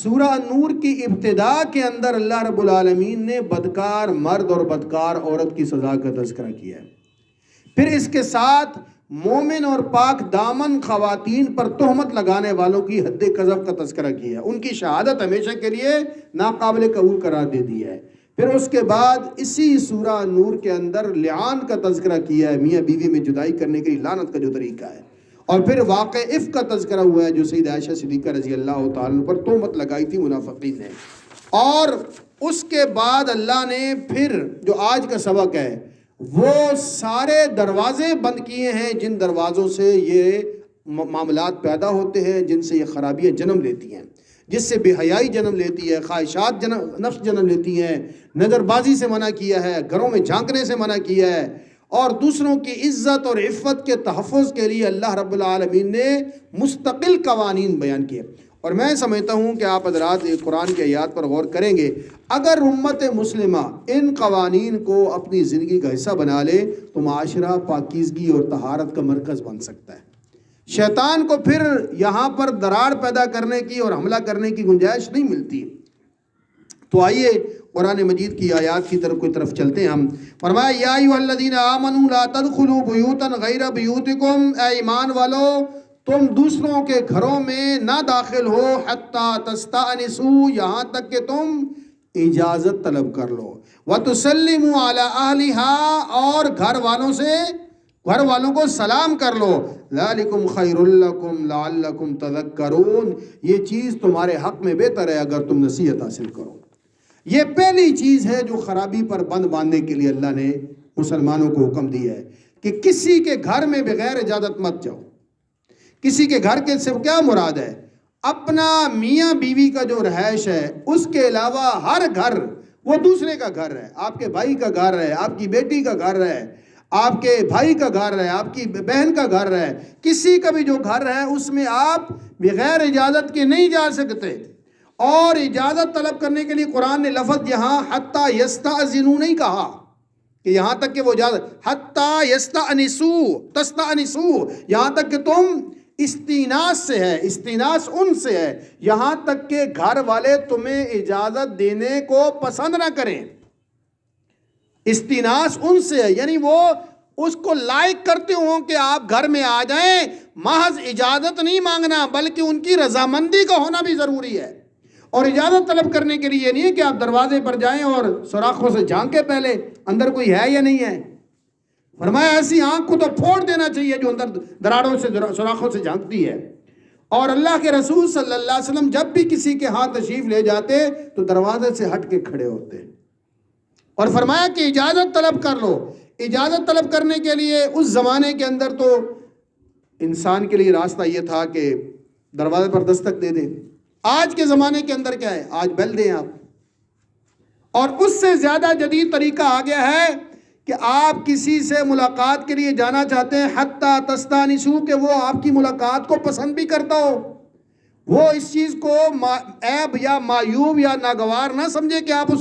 سورہ نور کی ابتدا کے اندر اللہ رب العالمین نے بدکار مرد اور بدکار عورت کی سزا کا تذکرہ کیا ہے. پھر اس کے ساتھ مومن اور پاک دامن خواتین پر تہمت لگانے والوں کی حد قذف کا تذکرہ کیا ہے، ان کی شہادت ہمیشہ کے لیے ناقابل قبول قرار دے دی ہے. پھر اس کے بعد اسی سورہ نور کے اندر لعان کا تذکرہ کیا ہے، میاں بیوی میں جدائی کرنے کے لیے لعنت کا جو طریقہ ہے. اور پھر واقع افک کا تذکرہ ہوا ہے جو سید عائشہ صدیقہ رضی اللہ تعالیٰ پر تہمت لگائی تھی منافقین نے. اور اس کے بعد اللہ نے پھر جو آج کا سبق ہے وہ سارے دروازے بند کیے ہیں جن دروازوں سے یہ معاملات پیدا ہوتے ہیں، جن سے یہ خرابیاں جنم لیتی ہیں، جس سے بے حیائی جنم لیتی ہے، خواہشات نفس جنم لیتی ہیں. نظر بازی سے منع کیا ہے، گھروں میں جھانکنے سے منع کیا ہے، اور دوسروں کی عزت اور عفت کے تحفظ کے لیے اللہ رب العالمین نے مستقل قوانین بیان کیے. اور میں سمجھتا ہوں کہ آپ حضرات قرآن کی آیات پر غور کریں گے، اگر امت مسلمہ ان قوانین کو اپنی زندگی کا حصہ بنا لے تو معاشرہ پاکیزگی اور طہارت کا مرکز بن سکتا ہے. شیطان کو پھر یہاں پر دراڑ پیدا کرنے کی اور حملہ کرنے کی گنجائش نہیں ملتی. تو آئیے قرآن مجید کی آیات کی طرف چلتے ہیں ہم. فرمایا یا ایھا الذین آمنوا لا تدخلوا بیوتا غیر بیوتکم، اے ایمان والو تم دوسروں کے گھروں میں نہ داخل ہو، حتی تستأنسوا، یہاں تک کہ تم اجازت طلب کر لو، وتسلموا علی اہلھا، اور گھر والوں کو سلام کر لو. ذالکم خیر لکم لعلکم تذکرون، یہ چیز تمہارے حق میں بہتر ہے اگر تم نصیحت حاصل کرو. یہ پہلی چیز ہے جو خرابی پر بند باندھنے کے لیے اللہ نے مسلمانوں کو حکم دیا ہے کہ کسی کے گھر میں بغیر اجازت مت جاؤ. کسی کے گھر کے سے کیا مراد ہے؟ اپنا میاں بیوی کا جو رہائش ہے اس کے علاوہ ہر گھر وہ دوسرے کا گھر ہے. آپ کے بھائی کا گھر ہے، آپ کی بیٹی کا گھر ہے، آپ کے بھائی کا گھر ہے، آپ کی بہن کا گھر ہے، کسی کا بھی جو گھر ہے اس میں آپ بغیر اجازت کے نہیں جا سکتے. اور اجازت طلب کرنے کے لیے قرآن نے لفظ یہاں حتی یستأذنوا نہیں کہا کہ یہاں تک کہ وہ اجازت، حتی تستأنسوا، یہاں تک کہ تم استیناس سے ہے، استیناس ان سے ہے، یہاں تک کہ گھر والے تمہیں اجازت دینے کو پسند نہ کریں. استیناس ان سے ہے یعنی وہ اس کو لائق کرتے ہوں کہ آپ گھر میں آ جائیں. محض اجازت نہیں مانگنا بلکہ ان کی رضامندی کا ہونا بھی ضروری ہے. اور اجازت طلب کرنے کے لیے یہ نہیں ہے کہ آپ دروازے پر جائیں اور سوراخوں سے جھانکیں پہلے اندر کوئی ہے یا نہیں ہے. فرمایا ایسی آنکھ کو تو پھوڑ دینا چاہیے جو اندر دراڑوں سے سوراخوں سے جھانکتی ہے. اور اللہ کے رسول صلی اللہ علیہ وسلم جب بھی کسی کے ہاتھ تشریف لے جاتے تو دروازے سے ہٹ کے کھڑے ہوتے اور فرمایا کہ اجازت طلب کر لو. اجازت طلب کرنے کے لیے اس زمانے کے اندر تو انسان کے لیے راستہ یہ تھا کہ دروازے پر دستک دے دے. آج کے زمانے کے اندر کیا ہے؟ آج بیل دیں آپ. اور اس سے زیادہ جدید طریقہ آ گیا ہے کہ آپ کسی سے ملاقات کے لیے جانا چاہتے ہیں حتی تستأنسوا، کہ وہ آپ کی ملاقات کو پسند بھی کرتا ہو، وہ اس چیز کو عیب یا معیوب یا ناگوار نہ سمجھے کہ آپ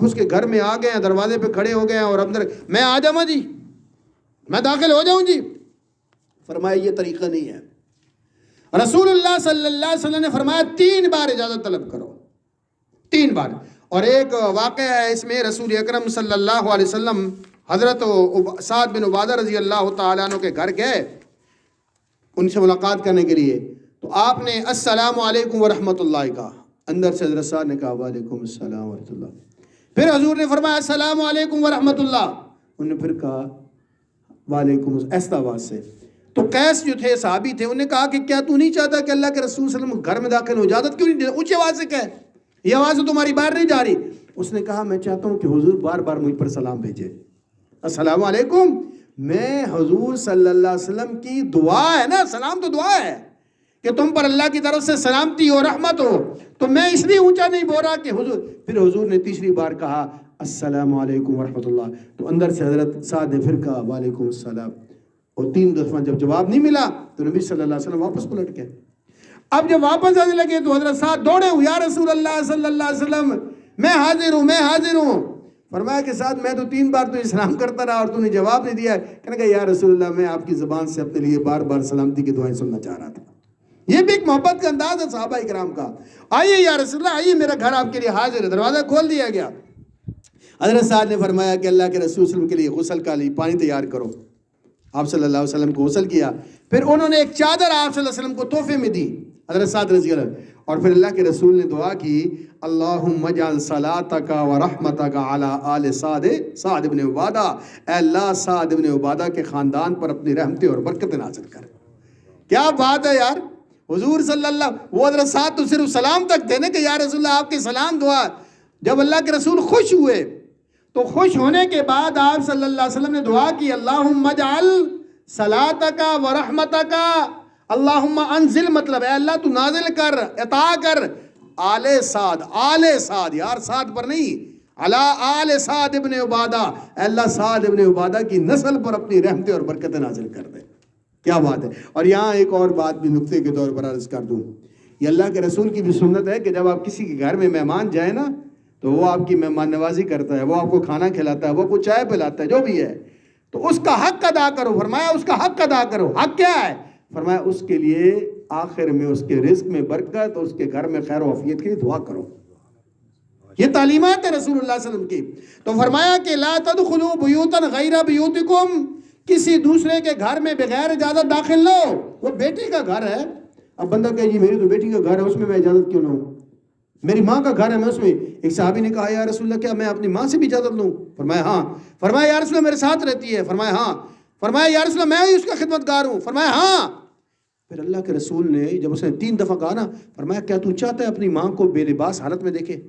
اس کے گھر میں آ گئے ہیں، دروازے پہ کھڑے ہو گئے ہیں اور اندر میں آ جاؤں جی، میں داخل ہو جاؤں جی. فرمایا یہ طریقہ نہیں ہے. رسول اللہ صلی اللہ علیہ وسلم نے فرمایا 3 بار اجازت طلب کرو، 3 بار. اور ایک واقعہ ہے اس میں، رسول اکرم صلی اللہ علیہ وسلم حضرت سعد بن عبادہ رضی اللہ تعالیٰ عنہ کے گھر گئے ان سے ملاقات کرنے کے لیے. تو آپ نے السلام علیکم ورحمۃ اللہ کہا. اندر سے حضرت سعد نے کہا وعلیکم السلام ورحمۃ اللہ. پھر حضور نے فرمایا السلام علیکم ورحمۃ اللہ. انہوں نے پھر کہا وعلیکم ایسا آواز سے. تو قیس جو تھے صحابی تھے، انہوں نے کہا کہ کیا تو نہیں چاہتا کہ اللہ کے رسول صلی اللہ علیہ وسلم گھر میں داخل ہو؟ اجازت کیوں نہیں دے؟ اونچی آواز سے کہے، یہ آواز تو تمہاری باہر نہیں جا رہی. اس نے کہا میں چاہتا ہوں کہ حضور بار بار مجھ پر سلام بھیجے. السلام علیکم میں حضور صلی اللہ علیہ وسلم کی دعا ہے نا، سلام تو دعا ہے کہ تم پر اللہ کی طرف سے سلامتی ہو، رحمت ہو، تو میں اس لیے اونچا نہیں بول رہا کہ حضور. پھر حضور نے تیسری بار کہا السلام علیکم ورحمۃ اللہ. تو اندر سے حضرت سعد نے پھر کہا وعلیکم السلام. اور 3 دفعہ جب جواب نہیں ملا تو نبی صلی اللہ علیہ وسلم واپس پلٹ گئے. اب جب واپس آنے لگے تو حضرت سعد دوڑے ہوئے، یا رسول اللہ صلی اللہ علیہ وسلم میں حاضر ہوں، میں حاضر ہوں. فرمایا کہ سعد میں تو 3 بار تجھے سلام کرتا رہا اور تو نے جواب نہیں دیا. کہنے کہ یا رسول اللہ میں آپ کی زبان سے اپنے لیے بار بار سلامتی کی دعائیں سننا چاہ رہا تھا. یہ بھی ایک محبت کا انداز ہے صحابہ کرام کا. آئیے یا رسول اللہ، آئیے میرا گھر آپ کے لیے حاضر ہے. دروازہ کھول دیا گیا. حضرت سعد نے فرمایا کہ اللہ کے رسول صلی اللہ علیہ وسلم کے لیے غسل کا لیے پانی تیار کرو. آپ صلی اللہ علیہ وسلم کو غسل کیا. پھر انہوں نے ایک چادر آپ صلی اللہ علیہ وسلم کو تحفے میں دی، حضرت سعد رضی اللہ عنہ. اور پھر اللہ کے رسول نے دعا کی، اللہم اجعل صلاتک و رحمتک علی آل سعد ابن عبادہ، اے اللہ سعد ابن عبادہ کے خاندان پر اپنی رحمتیں اور برکتیں نازل کر. کیا بات ہے یار. حضور صلی اللہ، وہ حضرت سعد تو صرف سلام تک تھے نا کہ یا رسول اللہ آپ کے سلام دعا. جب اللہ کے رسول خوش ہوئے تو خوش ہونے کے بعد آپ صلی اللہ علیہ وسلم نے دعا کی، اللہم اجعل صلاتک و رحمتک، اللہم انزل، مطلب اے اللہ تو نازل کر، عطا کر، آل سعد، آل سعد، یار سعد پر نہیں، علی آل سعد ابن عبادہ، اے اللہ سعد ابن عبادہ کی نسل پر اپنی رحمتیں اور برکتیں نازل کر دے. کیا بات ہے. اور یہاں ایک اور بات بھی نقطے کے طور پر عرض کر دوں، یہ اللہ کے رسول کی بھی سنت ہے کہ جب آپ کسی کے گھر میں مہمان جائیں نا تو وہ آپ کی مہمان نوازی کرتا ہے، وہ آپ کو کھانا کھلاتا ہے، وہ آپ کو چائے پلاتا ہے، جو بھی ہے، تو اس کا حق ادا کرو. فرمایا اس کا حق ادا کرو. حق کیا ہے؟ فرمایا اس کے لیے آخر میں اس کے رزق میں برکت اور اس کے گھر میں خیر و عافیت کے لیے دعا کرو. یہ تعلیمات ہے رسول اللہ صلی اللہ علیہ وسلم کی. تو فرمایا کہ لا تدخلوا بیوتا غیر بیوتکم، کسی دوسرے کے گھر میں بغیر اجازت داخل نہ ہو. وہ بیٹی کا گھر ہے، اب بندہ کہے جی میری تو بیٹی کا گھر ہے، اس میں اجازت کیوں نہ ہوں؟ میری ماں کا گھر ہے، میں اس میں. ایک صحابی نے کہا یا رسول اللہ کیا میں اپنی ماں سے بھی اجازت لوں؟ فرمایا ہاں. فرمایا یا رسول اللہ میرے ساتھ رہتی ہے؟ فرمایا ہاں. فرمایا یا رسول اللہ میں ہی اس کا خدمتگار ہوں؟ فرمایا ہاں. پھر اللہ کے رسول نے جب اس نے 3 دفعہ کہا نا، فرمایا کیا تو چاہتا ہے اپنی ماں کو بے لباس حالت میں دیکھے؟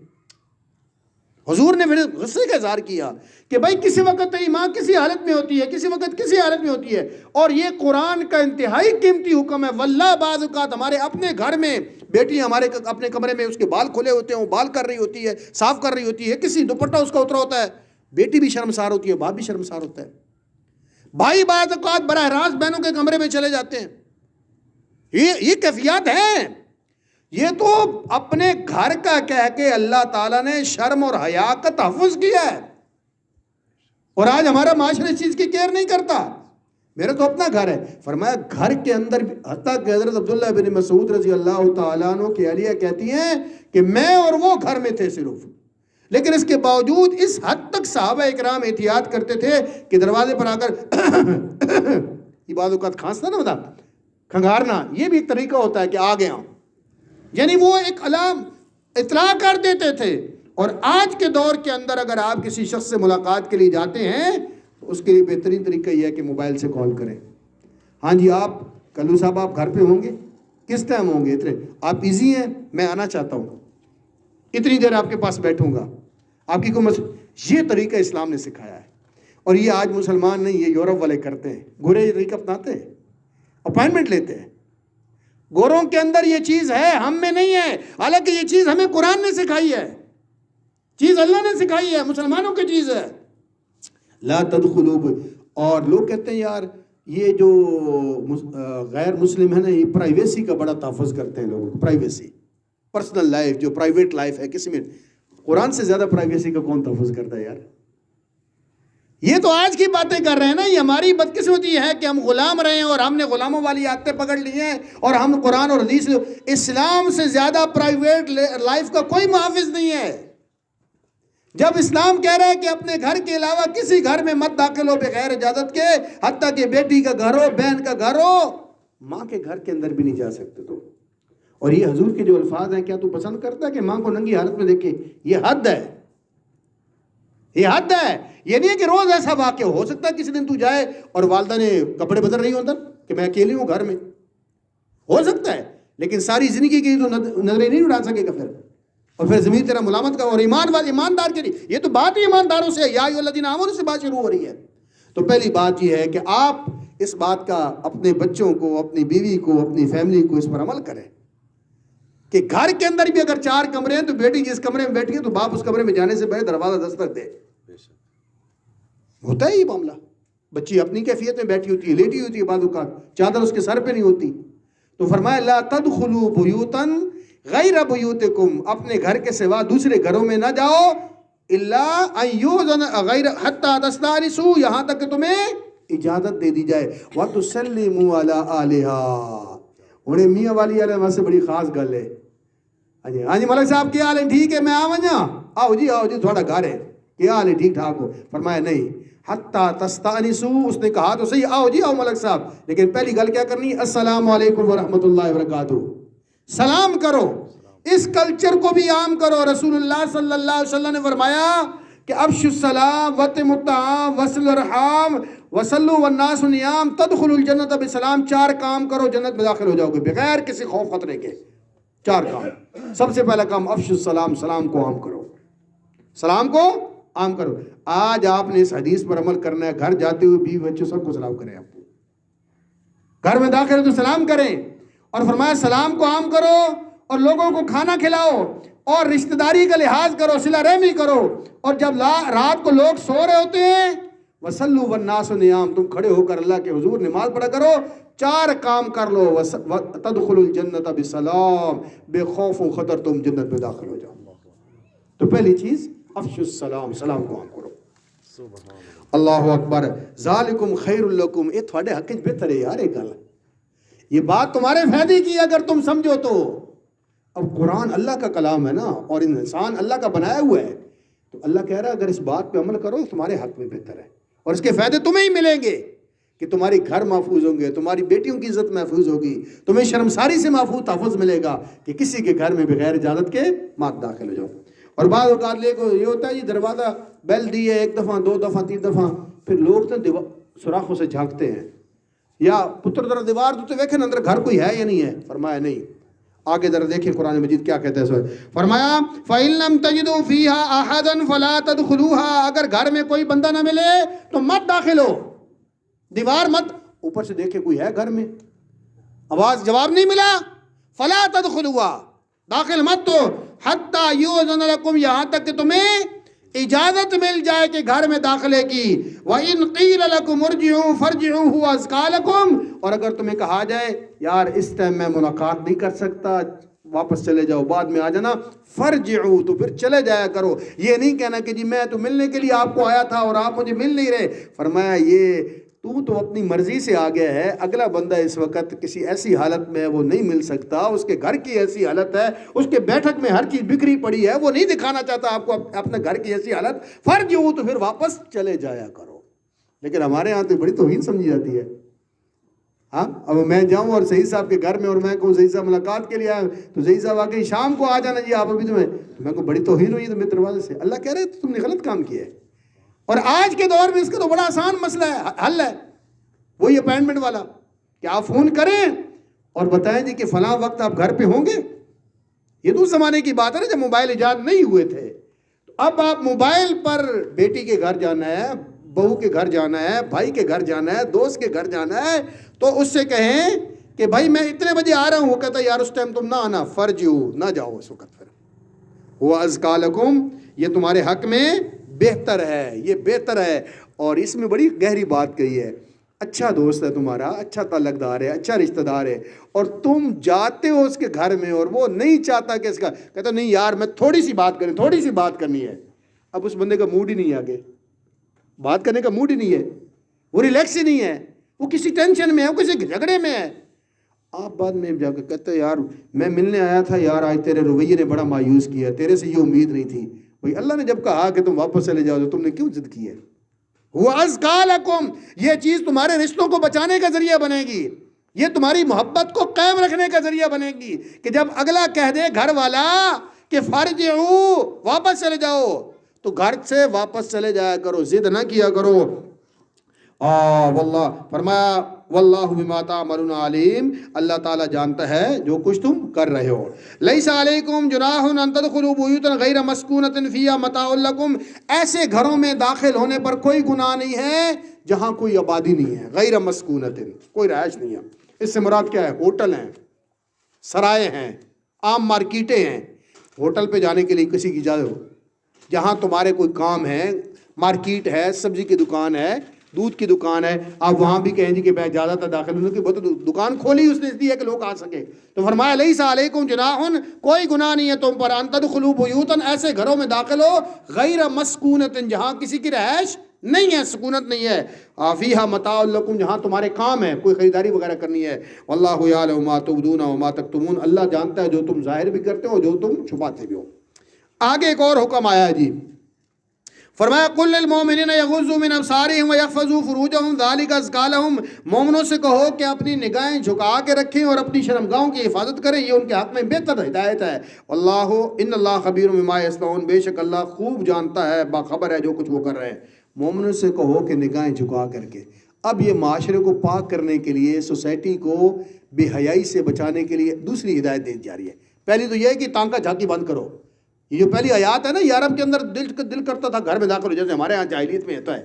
حضور نے پھر غصے کا اظہار کیا کہ بھائی کسی وقت تیری ماں کسی حالت میں ہوتی ہے، کسی وقت کسی حالت میں ہوتی ہے، اور یہ قرآن کا انتہائی قیمتی حکم ہے. واللہ بعض اوقات ہمارے اپنے گھر میں بیٹی ہمارے اپنے کمرے میں اس کے بال کھلے ہوتے ہیں، وہ بال کر رہی ہوتی ہے، صاف کر رہی ہوتی ہے، کسی دوپٹہ اس کا اترا ہوتا ہے، بیٹی بھی شرمسار ہوتی ہے، باپ بھی شرمسار ہوتا ہے. بھائی بعض اوقات براہ راست بہنوں کے کمرے میں چلے جاتے ہیں. یہ کیفیات ہیں. یہ تو اپنے گھر کا کہہ کے اللہ تعالیٰ نے شرم اور حیا کا تحفظ کیا ہے، اور آج ہمارا معاشرہ اس چیز کی کیئر نہیں کرتا. میرا تو اپنا گھر ہے. فرمایا گھر کے اندر بھی، حتیٰ کہ حضرت عبداللہ بن مسعود رضی اللہ تعالیٰ عنہ کی اہلیہ کہتی ہیں کہ میں اور وہ گھر میں تھے صرف، لیکن اس کے باوجود اس حد تک صحابہ اکرام احتیاط کرتے تھے کہ دروازے پر آ کر یہ بعض اوقات کھانسنا نا، بتا کھنگارنا، یہ بھی ایک طریقہ ہوتا ہے کہ آ گیا، یعنی وہ ایک علام اطلاع کر دیتے تھے. اور آج کے دور کے اندر اگر آپ کسی شخص سے ملاقات کے لیے جاتے ہیں تو اس کے لیے بہترین طریقہ یہ ہے کہ موبائل سے کال کریں. ہاں جی آپ کلو صاحب آپ گھر پہ ہوں گے؟ کس ٹائم ہوں گے؟ اتنے آپ ایزی ہیں؟ میں آنا چاہتا ہوں، اتنی دیر آپ کے پاس بیٹھوں گا، آپ کی کوئی یہ طریقہ اسلام نے سکھایا ہے. اور یہ آج مسلمان نہیں، یہ یورپ والے کرتے ہیں. گورے یہ طریقہ اپناتے ہیں، اپائنٹمنٹ لیتے ہیں. گوروں کے اندر یہ چیز ہے، ہم میں نہیں ہے. حالانکہ یہ چیز ہمیں قرآن نے سکھائی ہے، چیز اللہ نے سکھائی ہے، مسلمانوں کی چیز ہے. لا تدخلوا. اور لوگ کہتے ہیں یار یہ جو غیر مسلم ہے نا، یہ پرائیویسی کا بڑا تحفظ کرتے ہیں لوگوں کو. پرائیویسی، پرسنل لائف، جو پرائیویٹ لائف ہے کسی میں، قرآن سے زیادہ پرائیویسی کا کون تحفظ کرتا ہے یار؟ یہ تو آج کی باتیں کر رہے ہیں نا. یہ ہماری بدقسمتی ہے کہ ہم غلام رہے ہیں اور ہم نے غلاموں والی عادتیں پکڑ لی ہیں، اور ہم قرآن اور حدیث. اسلام سے زیادہ پرائیویٹ لائف کا کوئی محافظ نہیں ہے. جب اسلام کہہ رہا ہے کہ اپنے گھر کے علاوہ کسی گھر میں مت داخل ہو بغیر اجازت کے، حتیٰ کہ بیٹی کا گھر ہو، بہن کا گھر ہو، ماں کے گھر کے اندر بھی نہیں جا سکتے تو. اور یہ حضور کے جو الفاظ ہیں، کیا تو پسند کرتا ہے کہ ماں کو ننگی حالت میں دیکھے؟ یہ حد ہے، یہ حد ہے. یہ نہیں ہے کہ روز ایسا واقع ہو سکتا ہے کسی دن تو جائے اور والدہ نے کپڑے بدل رہی ہو اندر کہ میں اکیلی ہوں گھر میں، ہو سکتا ہے، لیکن ساری زندگی کی تو نظریں نہیں اڑا سکے گا پھر. اور پھر زمین تیرا ملامت کا. اور ایماندار کے لیے یہ تو بات ہی ایمانداروں سے ہے، یا ایھا الذین آمنوا سے بات شروع ہو رہی ہے. تو پہلی بات یہ ہے کہ آپ اس بات کا اپنے بچوں کو، اپنی بیوی کو، اپنی فیملی کو اس پر عمل کریں کہ گھر کے اندر بھی اگر 4 کمرے ہیں تو بیٹی جس کمرے میں بیٹھی ہے تو باپ اس کمرے میں جانے سے پہلے دروازہ دستک دے. ہوتا ہے یہ معاملہ. بچی اپنی کیفیت میں بیٹھی ہوتی ہے، لیٹی ہوتی ہے، بعض اوقات چادر اس کے سر پہ نہیں ہوتی. تو فرمایا لا تدخلوا بیوتا غیر بیوتکم، اپنے گھر کے سوا دوسرے گھروں میں نہ جاؤ، الا ان یؤذن غیر حتی تستأنسوا، یہاں تک کہ تمہیں اجازت دے دی جائے. وتسلموا علی اہلھا، ہوں میاں والی والے واسطے بڑی خاص گل ہے. ہاں جی ملک صاحب کیا حال ہے؟ ٹھیک ہے میں آؤ جی تھوڑا گھر ہے, کیا حال ہے؟ ٹھیک ٹھاک ہو؟ فرمایا نہیں حتیٰ تستانسو, اس نے کہا تو صحیح آؤ ملک صاحب, لیکن پہلی گل کیا کرنی؟ السلام علیکم ورحمۃ اللہ وبرکاتہ, سلام کرو. اس کلچر کو بھی عام کرو. رسول اللہ صلی اللہ علیہ وسلم نے فرمایا کہ افشوا السلام واتموا الطعام وصلوا الارحام وصلوا والناس نیام تدخلوا الجنت بسلام. 4 کام کرو جنت میں داخل ہو جاؤ گے بغیر کسی خوف خطرے کے. 4 کام. سب سے پہلا کام افشوا السلام, سلام کو عام کرو, سلام کو عام کرو. آج آپ نے اس حدیث پر عمل کرنا ہے. گھر جاتے ہوئے بیوی بچوں سب کو سلام کریں. آپ کو گھر میں داخل تو سلام کریں. اور فرمایا سلام کو عام کرو اور لوگوں کو کھانا کھلاؤ اور رشتہ داری کا لحاظ کرو, صلہ رحمی کرو. اور جب رات کو لوگ سو رہے ہوتے ہیں وصلوا والناس نیام, تم کھڑے ہو کر اللہ کے حضور نماز پڑھا کرو. 4 کام کر لو تدخلوا الجنت بسلام, بے خوف و خطر تم جنت میں داخل ہو جاؤ. تو پہلی چیز افشوا السلام, سلام کو عام کرو. اللہ اکبر. ذالکم خیر لکم, یہ تھوڑے حق بہتر ہے یار. ایک گل یہ بات تمہارے فائدے کی اگر تم سمجھو تو. اب قرآن اللہ کا کلام ہے نا, اور انسان اللہ کا بنایا ہوا ہے, تو اللہ کہہ رہا ہے اگر اس بات پہ عمل کرو تمہارے حق میں بہتر ہے, اور اس کے فائدے تمہیں ہی ملیں گے کہ تمہاری گھر محفوظ ہوں گے, تمہاری بیٹیوں کی عزت محفوظ ہوگی, تمہیں شرمساری سے محفوظ تحفظ ملے گا کہ کسی کے گھر میں بغیر اجازت کے مات داخل ہو جاؤ. اور بعض اوقات یہ ہوتا ہے جی دروازہ بیل دی ہے 1 دفعہ 2 دفعہ 3 دفعہ, پھر لوگ تو سوراخوں سے جھانکتے ہیں, یا پتر ذرا دیوار تو دیکھیں اندر گھر کوئی ہے یا نہیں ہے. فرمایا نہیں. آگے ذرا دیکھیں قرآن مجید کیا کہتا ہے. فرمایا فَإِن لَمْ تَجِدُوا فِيهَا أَحَدًا فَلَا تَدْخُلُوهَا, اگر گھر میں کوئی بندہ نہ ملے تو مت داخل ہو. دیوار مت, اوپر سے دیکھیں کوئی ہے گھر میں, آواز جواب نہیں ملا, فَلَا تَدْخُلُوهَا, داخل مت ہو. حَتَّى يُؤْذَنَ لَكُمْ, یہاں تک کہ تمہیں اجازت مل جائے کہ گھر میں داخلے کی. وَإِن قِيلَ لَكُمْ ارْجِعُوا فَارْجِعُوا هُوَ أَزْكَىٰ لَكُمْ, اور اگر تمہیں کہا جائے یار اس ٹائم میں ملاقات نہیں کر سکتا, واپس چلے جاؤ, بعد میں آ جانا, فَارْجِعُوا, تو پھر چلے جایا کرو. یہ نہیں کہنا کہ جی میں تو ملنے کے لیے آپ کو آیا تھا اور آپ مجھے مل نہیں رہے. فرمایا یہ تو اپنی مرضی سے آ گیا ہے, اگلا بندہ اس وقت کسی ایسی حالت میں وہ نہیں مل سکتا, اس کے گھر کی ایسی حالت ہے, اس کے بیٹھک میں ہر چیز بکھری پڑی ہے, وہ نہیں دکھانا چاہتا آپ کو اپنے گھر کی ایسی حالت. فرض ہو تو پھر واپس چلے جایا کرو. لیکن ہمارے ہاں تو بڑی توہین سمجھی جاتی ہے. ہاں اب میں جاؤں اور سعید صاحب کے گھر میں اور میں کہوں سعید صاحب ملاقات کے لیے آئے تو سعید صاحب آ کے شام کو آ جانا جی آپ ابھی تو میں کو بڑی توہین ہوئی تو میرے دروازے سے. اللہ کہہ رہے تم نے غلط کام کیا ہے. اور آج کے دور میں اس کا تو بڑا آسان مسئلہ ہے, حل ہے, وہی اپائنٹمنٹ والا کہ آپ فون کریں اور بتائیں جی کہ فلاں وقت آپ گھر پہ ہوں گے. یہ تو اس زمانے کی بات ہے نا جب موبائل ایجاد نہیں ہوئے تھے. اب آپ موبائل پر بیٹی کے گھر جانا ہے, بہو کے گھر جانا ہے, بھائی کے گھر جانا ہے, دوست کے گھر جانا ہے, تو اس سے کہیں کہ بھائی میں اتنے بجے آ رہا ہوں. وہ کہتا ہے یار اس ٹائم تم نہ آنا, فرض ہو نہ جاؤ اس وقت. پھر وہ ازکا لکم, یہ تمہارے حق میں بہتر ہے, یہ بہتر ہے. اور اس میں بڑی گہری بات کہی ہے. اچھا دوست ہے تمہارا, اچھا تعلق دار ہے, اچھا رشتہ دار ہے, اور تم جاتے ہو اس کے گھر میں اور وہ نہیں چاہتا کہ اس کا, کہتا نہیں یار میں تھوڑی سی بات کرنی ہے. اب اس بندے کا موڈ ہی نہیں ہے, آگے بات کرنے کا موڈ ہی نہیں ہے, وہ ریلیکس ہی نہیں ہے, وہ کسی ٹینشن میں ہے, وہ کسی جھگڑے میں ہے. آپ بعد میں جا کے کہتے یار میں ملنے آیا تھا یار, آج تیرے رویے نے بڑا مایوس کیا, تیرے سے یہ امید نہیں تھی. بھائی اللہ نے جب کہا کہ تم واپس چلے جاؤ تو تم نے کیوں ضد کی ہے؟ وَأَزْكَىٰ لَكُمْ, یہ چیز تمہارے رشتوں کو بچانے کا ذریعہ بنے گی, یہ تمہاری محبت کو قائم رکھنے کا ذریعہ بنے گی. کہ جب اگلا کہہ دے گھر والا کہ فَارْجِعُوا, واپس چلے جاؤ, تو گھر سے واپس چلے جایا کرو, ضد نہ کیا کرو. واللہ فرمایا واللہ بما تعملون علیم, اللہ تعالیٰ جانتا ہے جو کچھ تم کر رہے ہو. لیس علیکم جناح ان تدخلوا بیوتا غیر مسکونۃ فیہا متاع لکم, ایسے گھروں میں داخل ہونے پر کوئی گناہ نہیں ہے جہاں کوئی آبادی نہیں ہے. غیر مسکونۃ, کوئی رہائش نہیں ہے. اس سے مراد کیا ہے؟ ہوٹل ہیں, سرائے ہیں, عام مارکیٹیں ہیں. ہوٹل پہ جانے کے لیے کسی کی اجازت ہو, جہاں تمہارے کوئی کام ہے, مارکیٹ ہے, سبزی کی دکان ہے, دودھ کی دکان ہے, آپ وہاں بھی کہیں جی کہ میں اجازت داخل ہونے کی, بہت دکان کھولی اس نے اس لیے کہ لوگ آ سکے. تو فرمایا لیس علیکم جناح, کوئی گناہ نہیں ہے تم پر, ان تدخلوا بیوتا, ایسے گھروں میں داخل ہو, غیر مسکونۃ, جہاں کسی کی رہائش نہیں ہے، سکونت نہیں ہے. فیہا متاع لکم، جہاں تمہارے کام ہے، کوئی خریداری وغیرہ کرنی ہے. واللہ یعلم ما تبدون وما تکتمون، اللہ جانتا ہے جو تم ظاہر بھی کرتے ہو جو تم چھپاتے بھی ہو. آگے ایک اور حکم آیا ہے جی، فرمایا قل للمؤمنین یغضوا من ابصارہم ویحفظوا فروجہم ذلک ازکی لہم، مومنوں سے کہو کہ اپنی نگاہیں جھکا کے رکھیں اور اپنی شرمگاہوں کی حفاظت کریں، یہ ان کے حق میں بہتر ہدایت ہے. واللہ ان اللہ خبیر بما یصنعون، بے شک اللہ خوب جانتا ہے، باخبر ہے جو کچھ وہ کر رہے ہیں. مومنوں سے کہو کہ نگاہیں جھکا کر کے. اب یہ معاشرے کو پاک کرنے کے لیے، سوسائٹی کو بے حیائی سے بچانے کے لیے دوسری ہدایت دی جا رہی ہے. پہلی تو یہ ہے کہ تانکا جھانکی بند کرو. یہ جو پہلی آیات ہے نا، یہ عرب کے اندر دل کرتا تھا گھر میں داخل ہو، جیسے ہمارے ہاں جاہلیت میں ہوتا ہے،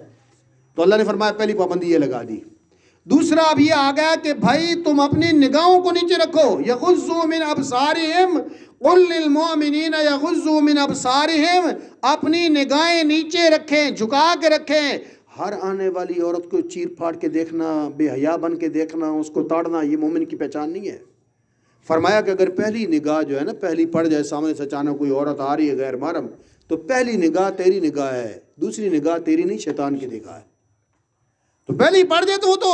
تو اللہ نے فرمایا پہلی پابندی یہ لگا دی. دوسرا اب یہ آ گیا کہ بھائی تم اپنی نگاہوں کو نیچے رکھو. یغضوا من ابصارہم قل للمؤمنین یغضوا من ابصارہم، اپنی نگاہیں نیچے رکھیں، جھکا کے رکھیں. ہر آنے والی عورت کو چیر پھاڑ کے دیکھنا، بے حیا بن کے دیکھنا، اس کو تاڑنا، یہ مومن کی پہچان نہیں ہے. فرمایا کہ اگر پہلی نگاہ جو ہے نا، پہلی پڑ جائے سامنے سے اچانک کوئی عورت آ رہی ہے غیر محرم، تو پہلی نگاہ تیری نگاہ ہے، دوسری نگاہ تیری نہیں، شیطان کی نگاہ ہے. تو پہلی پڑ جائے تو وہ تو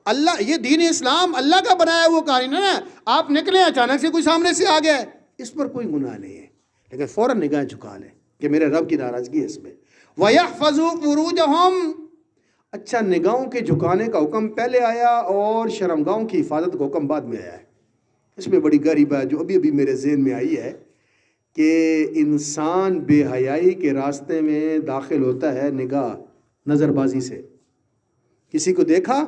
اللہ، یہ دین اسلام اللہ کا بنایا وہ قانون ہے نا. آپ نکلے اچانک سے کوئی سامنے سے آ گیا ہے، اس پر کوئی گناہ نہیں ہے، لیکن فوراً نگاہیں جھکا لیں کہ میرے رب کی ناراضگی ہے اس میں. وَيَحْفَظُوا فُرُوجَهُمْ، اچھا نگاہوں کے جھکانے کا حکم پہلے آیا اور شرمگاہوں کی حفاظت کا حکم بعد میں آیا ہے. اس میں بڑی گہری بات جو ابھی میرے ذہن میں آئی ہے کہ انسان بے حیائی کے راستے میں داخل ہوتا ہے نگاہ، نظر بازی سے. کسی کو دیکھا،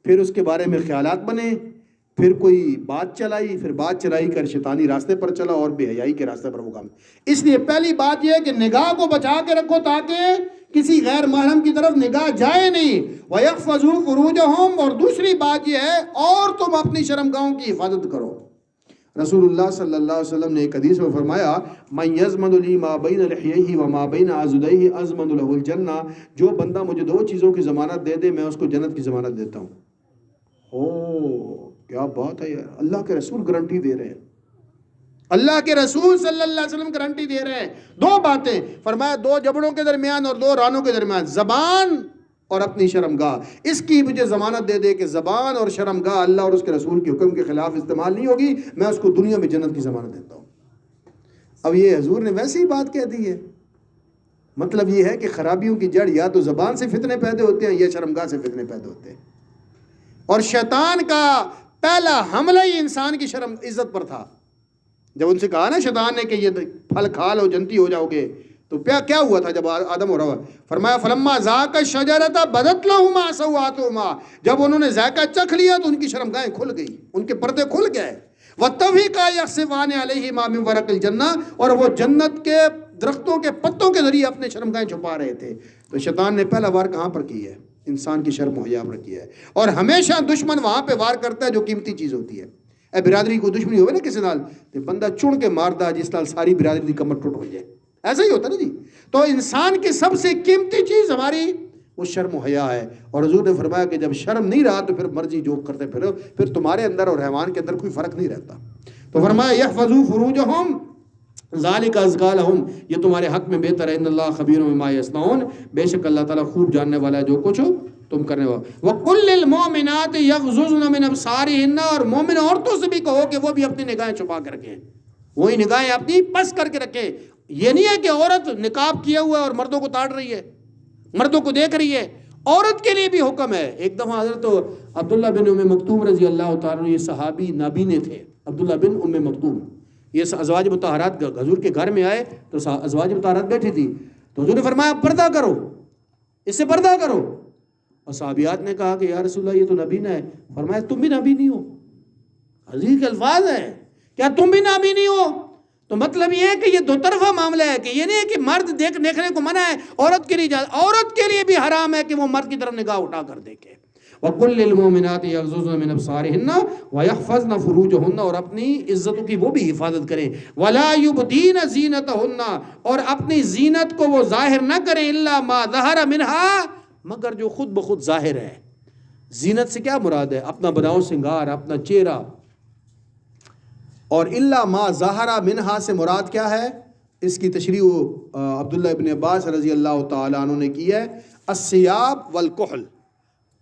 پھر اس کے بارے میں خیالات بنے، پھر کوئی بات چلائی، پھر بات چلائی کر شیطانی راستے پر چلا اور بے حیائی کے راستے پر وہ کام. اس لیے پہلی بات یہ ہے کہ نگاہ کو بچا کے رکھو تاکہ کسی غیر محرم کی طرف نگاہ جائے نہیں. وَيَحْفَظُوا فُرُوجَهُمْ، اور دوسری بات یہ ہے اور تم اپنی شرمگاہوں کی حفاظت کرو. رسول اللہ صلی اللہ علیہ وسلم نے ایک حدیث میں فرمایا مَن يَضْمَنُ لِي مَا بَيْنَ لِحْيَيْهِ وَمَا بَيْنَ عَضُدَيْهِ أَضْمَنُ لَهُ الْجَنَّةَ، جو بندہ مجھے دو چیزوں کی ضمانت دے دے میں اس کو جنت کی ضمانت دیتا ہوں. کیا بات ہے یار، اللہ کے رسول گارنٹی دے رہے ہیں، اللہ کے رسول صلی اللہ علیہ وسلم گارنٹی دے رہے ہیں. دو باتیں فرمایا، دو جبڑوں کے درمیان اور دو رانوں کے درمیان، زبان اور اپنی شرمگاہ. اس کی مجھے ضمانت دے دے کہ زبان اور شرمگاہ اللہ اور اس کے رسول کے حکم کے خلاف استعمال نہیں ہوگی، میں اس کو دنیا میں جنت کی ضمانت دیتا ہوں. اب یہ حضور نے ویسے ہی بات کہہ دی ہے. مطلب یہ ہے کہ خرابیوں کی جڑ یا تو زبان سے فتنے پیدا ہوتے ہیں یا شرمگاہ سے فتنے پیدا ہوتے ہیں. اور شیطان کا پہلا حملہ ہی انسان کی شرم عزت پر تھا. جب ان سے کہا نا شیطان نے کہ یہ پھل کھا لو جنتی ہو جاؤ گے، تو کیا ہوا تھا جب آدم اور حوا؟ فرمایا فلما ذاق الشجرۃ بدت لهما سوآتهما، جب انہوں نے ذائقہ چکھ لیا تو ان کی شرمگاہیں کھل گئی، ان کے پردے کھل گئے. وَاتَّفِقَا يَخْصِفَانِ عَلَيْهِمَا مِنْ وَرَقِ الْجَنَّةِ، اور وہ جنت کے درختوں کے پتوں کے ذریعے اپنے شرمگاہیں چھپا رہے تھے. تو شیطان نے پہلا وار کہاں پر کی ہے؟ انسان کی شرم و حیا پر کی ہے. اور ہمیشہ دشمن وہاں پہ وار کرتا ہے جو قیمتی چیز ہوتی ہے. اے برادری کو دشمنی ہوئے نا کسی نال تو بندہ چن کے ماردا جس نال ساری برادری دی کمر ٹوٹ ہو جائے، ایسا ہی ہوتا نا جی. تو انسان کی سب سے قیمتی چیز ہماری وہ شرم و حیا ہے. اور حضور نے فرمایا کہ جب شرم نہیں رہا تو پھر مرضی جو کرتے پھر تمہارے اندر اور حیوان کے اندر کوئی فرق نہیں رہتا. تو فرمایا یحفظوا فروجہم ذالک ازکی لہم، یہ تمہارے حق میں بہتر ہے. ان اللہ خبیر بما یصنعون، بے شک اللہ تعالیٰ خوب جاننے والا ہے جو کچھ تم کرنے والا. وَقُلْ لِلْمُؤْمِنَاتِ يَغْضُضْنَ مِنْ أَبْصَارِهِنَّ، اور مومن عورتوں سے بھی کہو کہ وہ بھی اپنی نگاہیں چھپا کر رکھیں، وہی نگاہیں اپنی پس کر کے رکھیں. یہ نہیں ہے کہ عورت نقاب کیا ہوا ہے اور مردوں کو تاڑ رہی ہے، مردوں کو دیکھ رہی ہے. عورت کے لیے بھی حکم ہے. ایک دفعہ حضرت عبداللہ بن ام مکتوم رضی اللہ تعالیٰ، یہ صحابی نابینے تھے، عبداللہ بن ام مکتوم، یہ ازواج مطہرات حضور کے گھر میں آئے تو ازواج مطہرات بیٹھی تھی، تو حضور نے فرمایا پردہ کرو، اس سے پردہ کرو. اور صحابیات نے کہا کہ یا رسول اللہ یہ تو نابینا ہے. فرمایا تم بھی نابینی ہو. عزیز کے الفاظ ہیں، کیا تم بھی نابینی ہو؟ تو مطلب یہ ہے کہ یہ دو طرفہ معاملہ ہے، کہ یہ نہیں ہے کہ مرد دیکھنے کو منع ہے، عورت کے لیے عورت کے لیے بھی حرام ہے کہ وہ مرد کی طرف نگاہ اٹھا کر دیکھے. وَقُلْ لِلْمُؤْمِنَاتِ يَغْضُضْنَ مِنْ أَبْصَارِهِنَّ وَيَحْفَظْنَ فُرُوجَهُنَّ، اور اپنی عزتوں کی وہ بھی حفاظت کریں. وَلَا يُبْدِينَ زِينَتَهُنَّ، اور اپنی زینت کو وہ ظاہر نہ کریں، إِلَّا مَا ظَهَرَ مِنْهَا، مگر جو خود بخود ظاہر ہے. زینت سے کیا مراد ہے؟ اپنا بناؤ سنگار، اپنا چہرہ. اور الا ما ظاہر منہا سے مراد کیا ہے؟ اس کی تشریح عبداللہ ابن عباس رضی اللہ تعالیٰ عنہ نے کی ہے. الثیاب والکحل،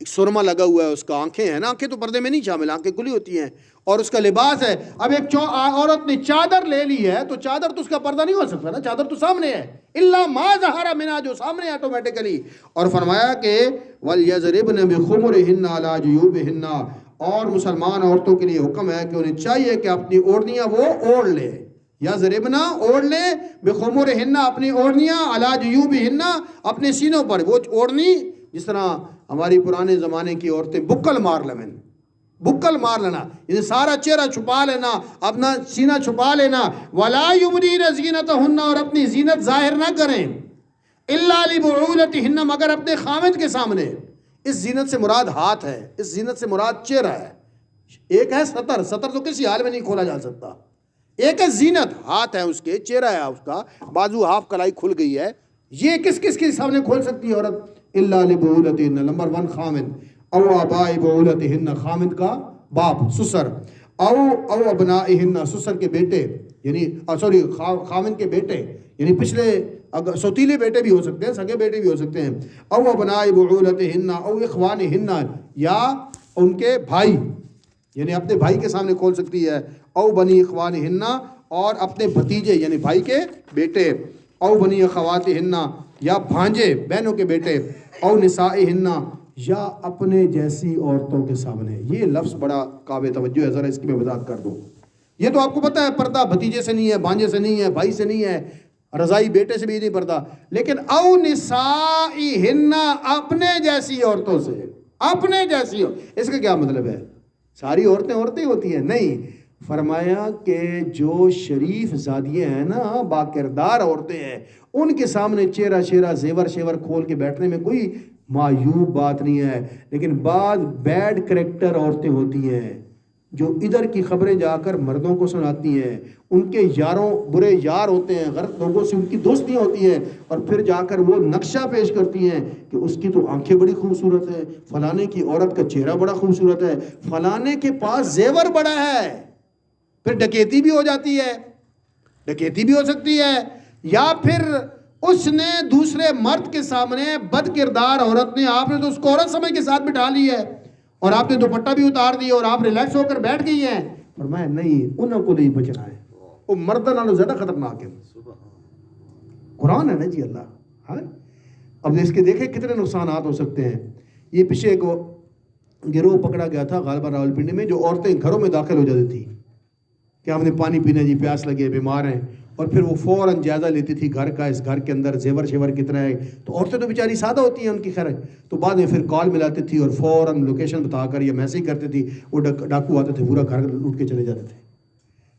سرما لگا ہوا ہے اس کا، آنکھیں ہیں نا، آنکھیں تو پردے میں نہیں شامل، آنکھیں کھلی ہوتی ہیں، اور اس کا لباس ہے. اب ایک عورت نے چادر لے لی ہے تو چادر تو اس کا پردہ نہیں ہو سکتا نا، چادر تو سامنے ہے، الا ما ظہر منہا، جو سامنے آٹومیٹکلی. اور فرمایا کہ وَلْيَضْرِبْنَ بِخُمُرِهِنَّ عَلَىٰ جُيُوبِهِنَّ، اور مسلمان عورتوں کے لیے حکم ہے کہ انہیں چاہیے کہ اپنی اوڑھنیاں وہ اوڑھ لے، یا ضربنا اوڑھ لے، بخمرہن اپنی اوڑھنیاں، علی جیوبہن اپنے سینوں پر. وہ اوڑھنی جس طرح ہماری پرانے زمانے کی عورتیں بکل مار لینا، بکل مار لینا، یعنی سارا چہرہ چھپا لینا، اپنا سینہ چھپا لینا. ولا یبدین زینتہن، اور اپنی زینت ظاہر نہ کریں، الا لبعولتہن، مگر اپنے خاوند کے سامنے. اس زینت سے مراد ہاتھ ہے، اس زینت سے مراد چہرہ ہے. ایک ہے سطر، سطر تو کسی حال میں نہیں کھولا جا سکتا. ایک ہے زینت، ہاتھ ہے اس کے، چہرہ ہے اس کا، بازو ہاف کلائی کھل گئی ہے. یہ کس کس کے سامنے کھول سکتی ہے عورت؟ الا لبعولتہن، نمبر 1 خامند، او آباء بعولتہن، خامند کا باپ سسر، او ابنائہن، سسر کے بیٹے، یعنی سوری خامند کے بیٹے، یعنی پچھلے سوتیلے بیٹے بھی ہو سکتے ہیں، سگے بیٹے بھی ہو سکتے ہیں. او ابناء بعولتہن او اخوانہن، یا ان کے بھائی، یعنی اپنے بھائی کے سامنے کھول سکتی ہے. او بنی اخوانہن، اور اپنے بھتیجے یعنی بھائی کے بیٹے. او بنی اخواتہن، یا بھانجے بہنوں کے بیٹے. او نسائہن، یا اپنے جیسی عورتوں کے سامنے. یہ لفظ بڑا قابل توجہ ہے، ذرا اس کی میں وضاحت کر دوں. یہ تو آپ کو پتہ ہے پردہ بھتیجے سے نہیں ہے، بھانجے سے نہیں ہے، بھائی سے نہیں ہے، رضائی بیٹے سے بھی نہیں پردہ. لیکن او نسائہن، اپنے جیسی عورتوں سے، اپنے جیسی. اس کا کیا مطلب ہے؟ ساری عورتیں عورتیں ہوتی ہیں؟ نہیں، فرمایا کہ جو شریف زادیاں ہیں نا، باکردار عورتیں ہیں، ان کے سامنے چہرہ شیرہ زیور شیور کھول کے بیٹھنے میں کوئی معیوب بات نہیں ہے. لیکن بعض بیڈ کریکٹر عورتیں ہوتی ہیں جو ادھر کی خبریں جا کر مردوں کو سناتی ہیں، ان کے یاروں برے یار ہوتے ہیں، غلط لوگوں سے ان کی دوستیاں ہوتی ہیں، اور پھر جا کر وہ نقشہ پیش کرتی ہیں کہ اس کی تو آنکھیں بڑی خوبصورت ہے، فلانے کی عورت کا چہرہ بڑا خوبصورت ہے، فلانے کے پاس زیور بڑا ہے. پھر ڈکیتی بھی ہو جاتی ہے، ڈکیتی بھی ہو سکتی ہے. یا پھر اس نے دوسرے مرد کے سامنے بد کردار عورت نے، آپ نے تو اس کو عورت سمجھ کے ساتھ بٹھا لی ہے، اور آپ نے دوپٹہ بھی اتار دیا اور آپ ریلیکس ہو کر بیٹھ گئی ہیں. فرمایا نہیں، انہوں کو نہیں بچنا ہے، وہ مردوں نالوں زیادہ خطرناک ہے. قرآن ہے نا جی اللہ. ہاں، اب اس کے دیکھیں کتنے نقصانات ہو سکتے ہیں. یہ پیچھے ایک گروہ پکڑا گیا تھا غالباً راولپنڈی میں، جو عورتیں گھروں میں داخل ہو جاتی تھی کہ ہم نے پانی پینا جی، پیاس لگے، بیمار ہیں، اور پھر وہ فوراً جائزہ لیتی تھی گھر کا، اس گھر کے اندر زیور شیور کتنا ہے. تو عورتیں تو بیچاری سادہ ہوتی ہیں، ان کی خیر ہے، تو بعد میں پھر کال ملاتی تھی اور فوراً لوکیشن بتا کر یا میسیج کرتی تھی، وہ ڈاکو آتے تھے، پورا گھر لوٹ کے چلے جاتے تھے.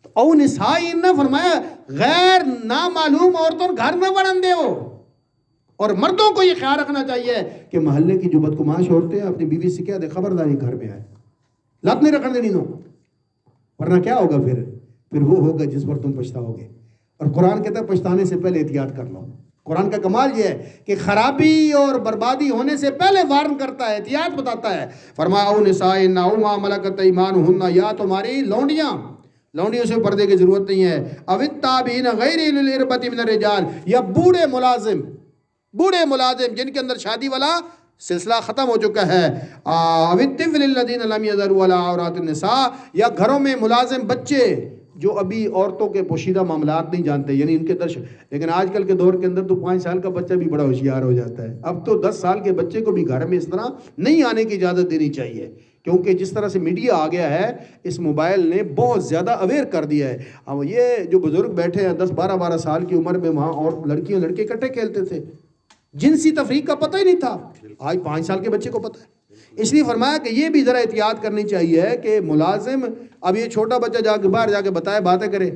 تو او نسائن نے فرمایا غیر نامعلوم عورتوں گھر نہ بڑھن دے ہو. اور مردوں کو یہ خیال رکھنا چاہیے کہ محلے کی جو بدکماش عورتیں ہیں اپنی بیوی سے کہہ دے خبرداری گھر میں آئے، لت نہیں رکھنے دینی نو، ورنہ کیا ہوگا پھر وہ ہوگا جس پر تم پچھتاؤ گے. اور قرآن کہتا ہے پچھتانے سے پہلے احتیاط کر لو. قرآن کا کمال یہ ہے کہ خرابی اور بربادی ہونے سے پہلے وارن کرتا ہے، احتیاط بتاتا ہے. فرمایا او نسائن او ما ملکت ایمانہن، یا تمہاری لونڈیوں سے پردے کی ضرورت نہیں ہے. او التابعین غیر اولی الاربۃ من الرجال، یا بوڑھے ملازم جن کے اندر شادی والا سلسلہ ختم ہو چکا ہے. او الطفل الذین لم یظہروا علی عورات النساء، یا گھروں میں ملازم بچے جو ابھی عورتوں کے پوشیدہ معاملات نہیں جانتے، یعنی ان کے درش. لیکن آج کل کے دور کے اندر تو 5 سال کا بچہ بھی بڑا ہوشیار ہو جاتا ہے. اب تو 10 سال کے بچے کو بھی گھر میں اس طرح نہیں آنے کی اجازت دینی چاہیے، کیونکہ جس طرح سے میڈیا آ گیا ہے، اس موبائل نے بہت زیادہ اویئر کر دیا ہے. اب یہ جو بزرگ بیٹھے ہیں 10-12 سال کی عمر میں، وہاں اور لڑکیاں لڑکے اکٹھے کھیلتے تھے، جنسی تفریق کا پتہ ہی نہیں تھا. آج 5 سال کے بچے کو پتہ ہے. اس لیے فرمایا کہ یہ بھی ذرا احتیاط کرنی چاہیے کہ ملازم، اب یہ چھوٹا بچہ جا کے باہر جا کے بتائے، باتیں کرے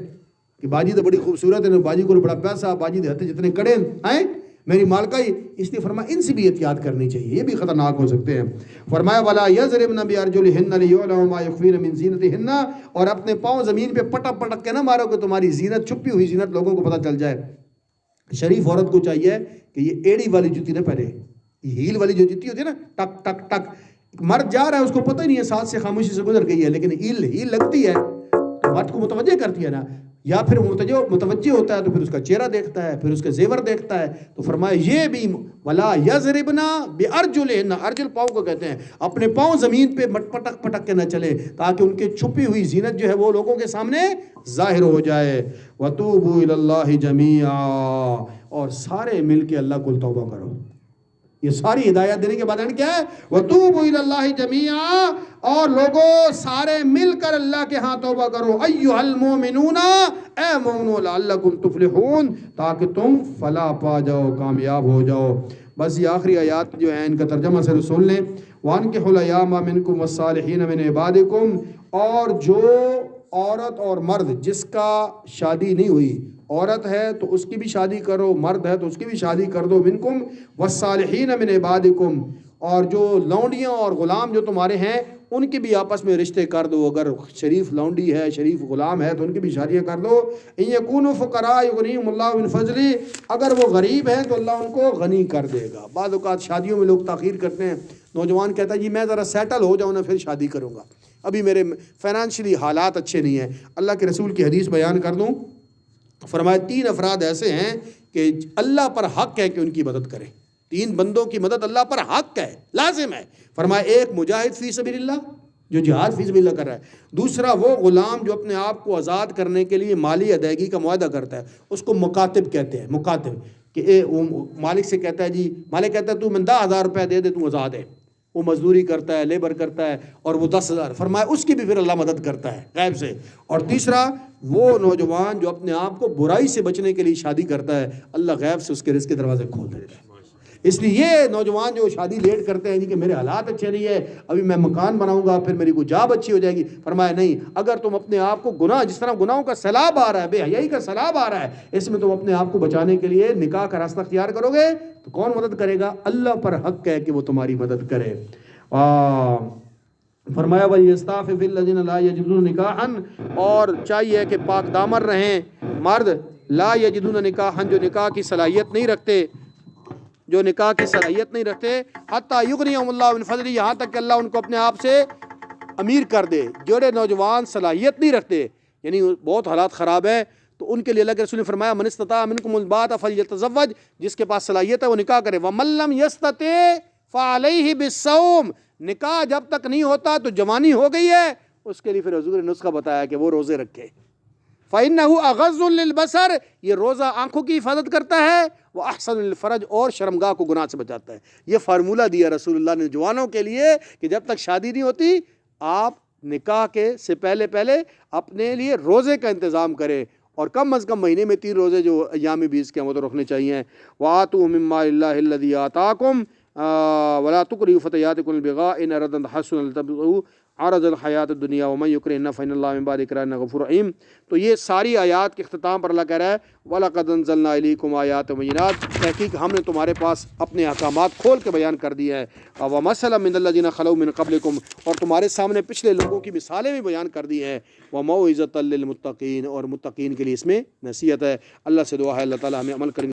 کہ باجی تو بڑی خوبصورت ہے، باجی کو بڑا پیسہ، باجی دے ہاتھ جتنے کڑے ہیں میری مالکہ ہی. اس لیے فرمایا ان سے بھی احتیاط کرنی چاہیے، یہ بھی خطرناک ہو سکتے ہیں. فرمایا ولا یضربن بارجلہن لیعلم ما یخفین من زینتہن، اور اپنے پاؤں زمین پہ پٹک پٹک کے نہ مارو کہ تمہاری زینت، چھپی ہوئی زینت لوگوں کو پتہ چل جائے. شریف عورت کو چاہیے کہ یہ ایڑی والی جوتی نہ پہنے، یہ ہیل والی جو جوتی ہوتی ہے نا، ٹک ٹک ٹک. مرد جا رہا ہے اس کو پتہ ہی نہیں ہے، ساتھ سے خاموشی سے گزر گئی ہے، لیکن ہیل لگتی ہے تو مرد کو متوجہ کرتی ہے نا. یا پھر متوجہ ہوتا ہے تو پھر اس کا چہرہ دیکھتا ہے، پھر اس کے زیور دیکھتا ہے. تو فرمایا یہ بھی ولا یضربن بارجلہن، ارجل پاؤں کو کہتے ہیں، اپنے پاؤں زمین پہ پٹک پٹک کے نہ چلے تاکہ ان کے چھپی ہوئی زینت جو ہے وہ لوگوں کے سامنے ظاہر ہو جائے. وتوبوا الی اللہ جمیعا، اور سارے مل کے اللہ کو توبہ کرو. یہ ساری ہدایت دینے کے بعد کیا ہے؟ وَتُوبُوا إِلَى اللَّهِ جَمِيعًا، اور لوگوں سارے مل کر اللہ کے ہاں توبہ کرو. أَيُّهَا الْمُؤْمِنُونَ، اے مومنو، لَعَلَّكُمْ تُفْلِحُونَ، تاکہ تم فلاح پا جاؤ، کامیاب ہو جاؤ. بس یہ آخری آیات جو ہیں ان کا ترجمہ سے سن لیں. وَأَنكِحُوا الْأَيَامَ مِنكُمْ وَالصَّالِحِينَ مِنْ عِبَادِكُمْ، اور جو عورت اور مرد جس کا شادی نہیں ہوئی، عورت ہے تو اس کی بھی شادی کرو، مرد ہے تو اس کی بھی شادی کر دو. منکم والصالحین من عبادکم، اور جو لونڈیاں اور غلام جو تمہارے ہیں ان کی بھی آپس میں رشتے کر دو. اگر شریف لونڈی ہے، شریف غلام ہے تو ان کی بھی شادیاں کر دو. ان یکونوا فقراء یغنیہم اللہ من فضلہ، اگر وہ غریب ہیں تو اللہ ان کو غنی کر دے گا. بعض اوقات شادیوں میں لوگ تاخیر کرتے ہیں. نوجوان کہتا ہے جی میں ذرا سیٹل ہو جاؤں نا پھر شادی کروں گا، ابھی میرے فائنانشلی حالات اچھے نہیں ہیں. اللہ کے رسول کی حدیث بیان کر دوں. فرمایا 3 افراد ایسے ہیں کہ اللہ پر حق ہے کہ ان کی مدد کریں. 3 بندوں کی مدد اللہ پر حق ہے، لازم ہے. فرمایا ایک مجاہد فی سبیل اللہ، جو جہاد فی سبیل اللہ کر رہا ہے. دوسرا وہ غلام جو اپنے آپ کو آزاد کرنے کے لیے مالی ادائیگی کا معاہدہ کرتا ہے، اس کو مکاتب کہتے ہیں. مکاتب کہ مالک سے کہتا ہے جی، مالک کہتا ہے تو میں 10,000 روپے دے دے تو آزاد ہے. وہ مزدوری کرتا ہے، لیبر کرتا ہے، اور وہ 10,000. فرمایا اس کی بھی پھر اللہ مدد کرتا ہے غیب سے. اور تیسرا وہ نوجوان جو اپنے آپ کو برائی سے بچنے کے لیے شادی کرتا ہے، اللہ غیب سے اس کے رزق کے دروازے کھول دیتا ہے. اس لیے یہ نوجوان جو شادی لیٹ کرتے ہیں جی کہ میرے حالات اچھے نہیں ہے، ابھی میں مکان بناؤں گا پھر میری کوئی جاب اچھی ہو جائے گی. فرمایا نہیں، اگر تم اپنے آپ کو گناہ، جس طرح گناہوں کا سیلاب آ رہا ہے، بے حیائی کا سیلاب آ رہا ہے، اس میں تم اپنے آپ کو بچانے کے لیے نکاح کا راستہ اختیار کرو گے تو کون مدد کرے گا؟ اللہ پر حق ہے کہ وہ تمہاری مدد کرے. فرمایا وَلْيَسْتَعْفِفِ الَّذِينَ لَا يَجِدُونَ نِكَاحًا، اور چاہیے کہ پاک دامن رہیں مرد لا یجدون نکاحًا، جو نکاح کی صلاحیت نہیں رکھتے، جو نکاح کی صلاحیت نہیں رکھتے. حتیٰ یغنیہم اللہ من فضلہ، یہاں تک کہ اللہ ان کو اپنے آپ سے امیر کر دے. جوڑے نوجوان صلاحیت نہیں رکھتے، یعنی بہت حالات خراب ہے، تو ان کے لیے اللہ کے رسول نے فرمایا من استطاع منکم الباءۃ فلیتزوج، جس کے پاس صلاحیت ہے وہ نکاح کرے. ومن لم یستطع فعلیہ بالصوم، نکاح جب تک نہیں ہوتا تو جوانی ہو گئی ہے، اس کے لیے پھر حضور نے نسخہ بتایا کہ وہ روزے رکھے. فإنہ اغض للبصر، یہ روزہ آنکھوں کی حفاظت کرتا ہے. وہ احسن للفرج، اور شرمگاہ کو گناہ سے بچاتا ہے. یہ فارمولہ دیا رسول اللہ نے جوانوں کے لیے کہ جب تک شادی نہیں ہوتی آپ نکاح کے سے پہلے اپنے لیے روزے کا انتظام کریں، اور کم از کم مہینے میں 3 روزے جو ایام 20 کے ہیں وہ تو رکھنے چاہیے. وآتوا مما للہ الذی آتاکم ولا تکرہوا فتیاتکم البغاء ان اردنا تحصنا لتبتغوا عرض الحیات الدنیا ومن یکرہن فإن اللہ من بعد اکراہہن غفور رحیم. تو یہ ساری آیات کے اختتام پر اللہ کہہ رہا ہے وَلَقَدْ أَنزَلْنَا إِلَيْكُمْ آیَاتٍ بَيِّنَاتٍ، تحقیق ہم نے تمہارے پاس اپنے احکامات کھول کے بیان کر دیے ہیں. وَمَثَلًا مِّنَ الَّذِينَ خَلَوْا مِن قَبْلِكُمْ، اور تمہارے سامنے پچھلے لوگوں کی مثالیں بھی بیان کر دی ہیں. وَمَوْعِظَةً لِّلْمُتَّقِينَ، اور متقین کے لیے اس میں نصیحت ہے. اللہ سے دعا ہے اللہ تعالی ہمیں عمل کرنے